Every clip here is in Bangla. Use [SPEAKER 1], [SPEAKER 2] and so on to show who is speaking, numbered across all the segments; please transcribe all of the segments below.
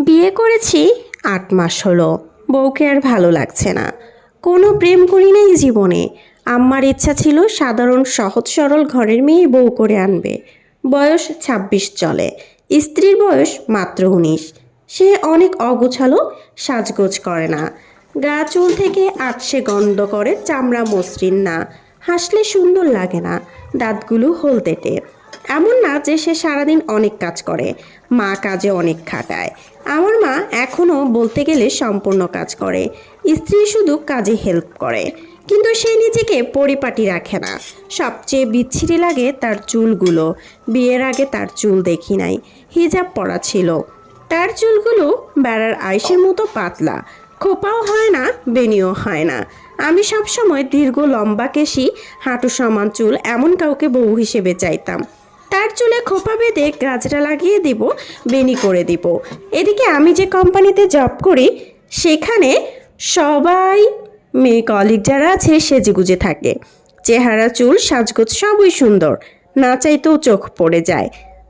[SPEAKER 1] বিয়ে করেছি ৮ মাস হলো। বউকে আর ভালো লাগছে না। কোনো প্রেম করি নাই জীবনে। আম্মার ইচ্ছা ছিল সাধারণ সহজ সরল ঘরের মেয়ে বউ করে আনবে। বয়স ২৬ চলে, স্ত্রীর বয়স মাত্র ১৯। সে অনেক অগোছালো, সাজগোজ করে না। গা চুল থেকে আটশে গন্ধ করে, চামড়া মসৃণ না, হাসলে সুন্দর লাগে না, দাঁতগুলো হলদেটে। এমন না যে সে সারাদিন অনেক কাজ করে, মা কাজে অনেক খাটায়। আমার মা এখনও বলতে গেলে সম্পূর্ণ কাজ করে, স্ত্রী শুধু কাজে হেল্প করে। কিন্তু সে নিজেকে পরিপাটি রাখে না। সবচেয়ে বিচ্ছিরি লাগে তার চুলগুলো। বিয়ের আগে তার চুল দেখি নাই, হিজাব পরা ছিল। তার চুলগুলো বেড়ার আইসের মতো পাতলা, খোপাও হয় না, বেনিও হয় না। আমি সবসময় দীর্ঘ লম্বা কেশি, হাঁটু সমান চুল এমন কাউকে বউ হিসেবে চাইতাম। তার চুলে খোপা বেঁধে গাজরা লাগিয়ে দিব, বেনি করে দিব। এদিকে আমি যে কোম্পানিতে জব করি সেখানে সবাই মেয়ে কলিগ যারা আছে সেজেগুজে থাকে। চেহারা, চুল, সাজগোজ সবই সুন্দর, না চাইতেও চোখ পড়ে যায়।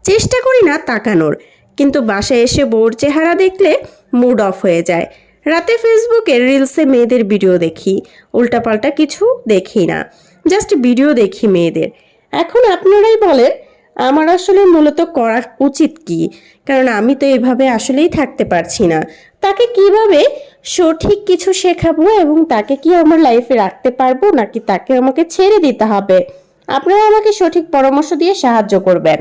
[SPEAKER 1] চেষ্টা করি না তাকানোর, কিন্তু বাসায় এসে বউর চেহারা দেখলে মুড অফ হয়ে যায়। রাতে ফেসবুকে রিলসে মেয়েদের ভিডিও দেখি, উল্টাপাল্টা কিছু দেখি না, জাস্ট ভিডিও দেখি মেয়েদের। এখন আপনারাই বলেন আমার আসলে মূলত করা উচিত কি? কারণ আমি তো এভাবে আসলেই থাকতে পারছি না। তাকে কিভাবে সঠিক কিছু শেখাবো এবং তাকে কি আমার লাইফে রাখতে পারবো, নাকি তাকে আমাকে ছেড়ে দিতে হবে? আপনারা আমাকে সঠিক পরামর্শ দিয়ে সাহায্য করবেন।